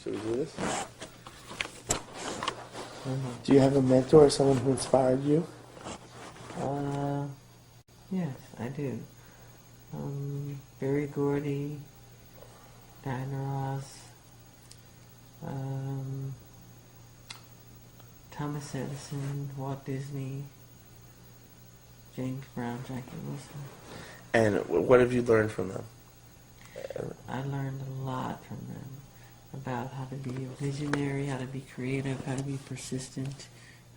Should we do this? Do you have a mentor or someone who inspired you? Yes, I do. Barry Gordy, Diana Ross, Thomas Edison, Walt Disney, James Brown, Jackie Wilson. And what have you learned from them? I learned a lot from them about how to be a visionary, how to be creative, how to be persistent,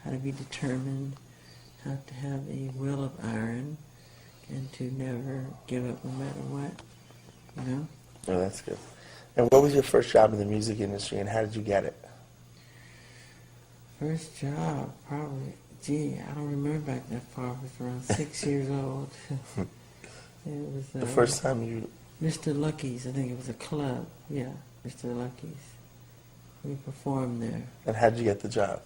how to be determined, how to have a will of iron, and to never give up no matter what, you know? Oh, that's good. And what was your first job in the music industry, and how did you get it? First job, probably, I don't remember back that far. I was around 6 years old. It was The first time you... Mr. Lucky's, I think it was a club. Yeah, Mr. Lucky's. We performed there. And how did you get the job?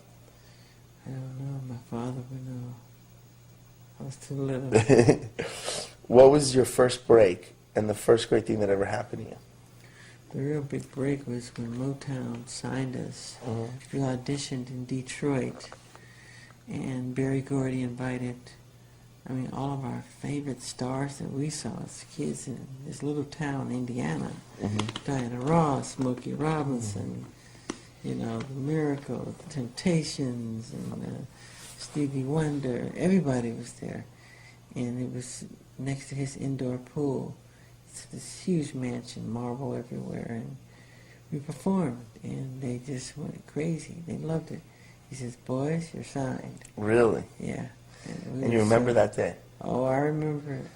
I don't know. My father would know. I was too little. What was your first break and the first great thing that ever happened to you? The real big break was when Motown signed us. We auditioned in Detroit, and Barry Gordy invited, all of our favorite stars that we saw as kids in this little town, Indiana. Diana Ross, Smokey Robinson, The Miracles, the Temptations, and Stevie Wonder. Everybody was there. And it was next to his indoor pool. It's this huge mansion, marble everywhere. And we performed, and they just went crazy. They loved it. He says, "Boys, you're signed." Really? Yeah. And you remember that day? Oh, I remember it.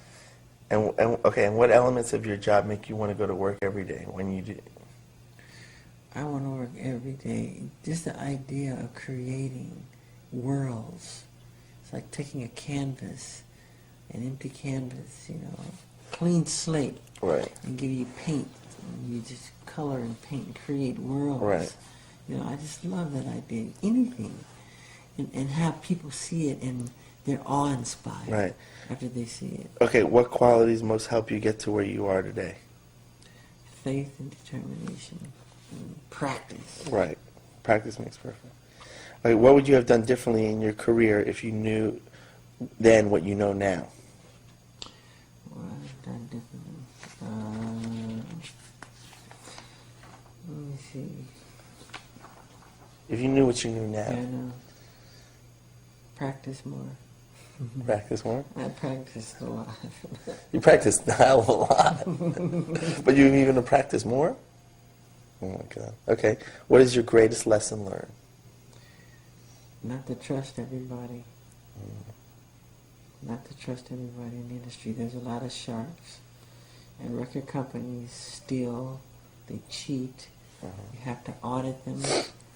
And what elements of your job make you want to go to work every day when you do? I want to work every day. Just the idea of creating worlds. It's like taking a canvas, an empty canvas, clean slate. Right. And give you paint. And you just color and paint and create worlds. Right. I just love that idea. Anything. And have people see it and they're awe-inspired. Right. After they see it. Okay, what qualities most help you get to where you are today? Faith and determination and practice. Right. Practice makes perfect. Okay, what would you have done differently in your career if you knew then what you know now? What I've done differently? Let me see. If you knew what you knew now. Yeah, I know. Practice more. Practice more? I practiced a lot. You practiced a hell of a lot. But you're even to practice more? Oh my God. Okay. What is your greatest lesson learned? Not to trust everybody. Not to trust everybody in the industry. There's a lot of sharks. And record companies steal, they cheat. You have to audit them.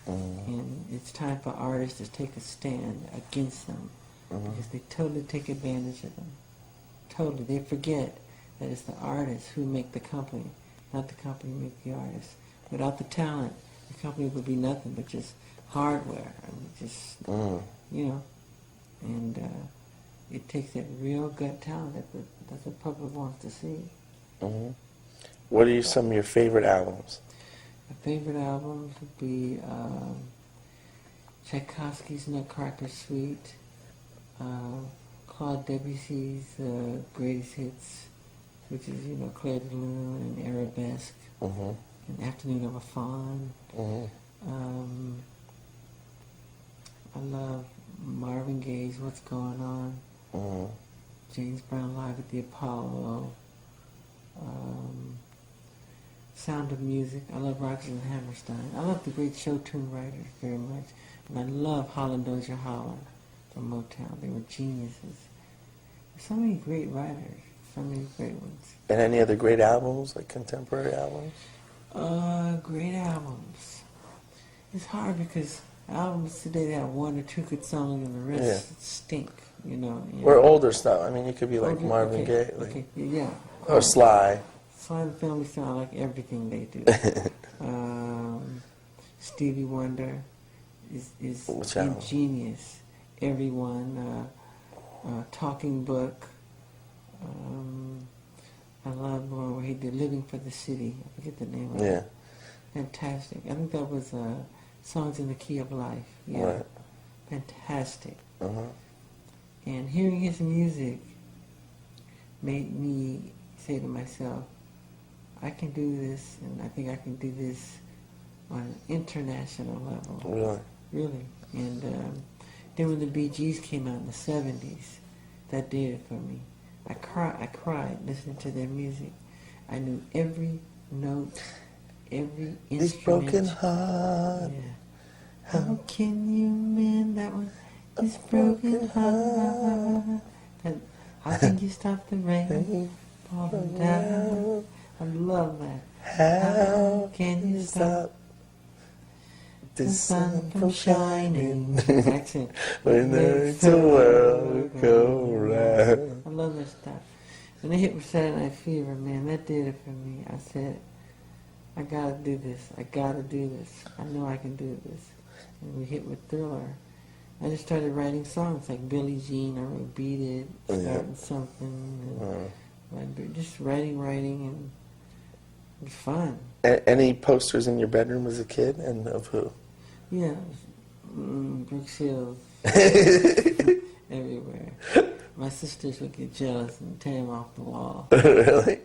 And it's time for artists to take a stand against them. Because they totally take advantage of them. Totally. They forget that it's the artists who make the company, not the company who make the artists. Without the talent, the company would be nothing but just hardware. And it takes that real gut talent that the public wants to see. What are some of your favorite albums? My favorite albums would be Tchaikovsky's Nutcracker Suite, Claude Debussy's Greatest Hits, which is, Clair de Lune and Arabesque, and Afternoon of a Faun. I love Marvin Gaye's What's Going On, James Brown Live at the Apollo, Sound of Music. I love Rodgers and Hammerstein. I love the great show tune writers very much. And I love Holland Dozier Holland from Motown. They were geniuses. There's so many great writers, so many great ones. And any other great albums, like contemporary albums? Great albums. It's hard because albums today, they have one or two good songs and the rest stink, Or older stuff. You could be like Marvin Gaye. Yeah. Or Sly. Sly and the Family Stone, I like everything they do. Stevie Wonder is ingenious. Everyone. Talking Book. I love one where he did Living for the City. I forget the name of it. Fantastic. I think that was Songs in the Key of Life. Yeah. Right. Fantastic. Uh-huh. And hearing his music made me say to myself, I can do this, and I think I can do this on an international level. Really? Really. And then when the Bee Gees came out in the 70s, that did it for me. I cried listening to their music. I knew every note, every instrument. This broken heart. Yeah. How can you mend that one? This broken heart. How can you stop the rain falling down? I love that. How can you stop the sun from shining Accent. when the world go round? I love that stuff. When they hit with Saturday Night Fever, man, that did it for me. I said, I gotta do this. I gotta do this. I know I can do this. And we hit with Thriller. I just started writing songs like Billie Jean. I wrote Beat It, Starting Something. And just writing, and it was fun. Any posters in your bedroom as a kid, and of who? Yeah, Brooke Shields everywhere. My sisters would get jealous and tear them off the wall. Really?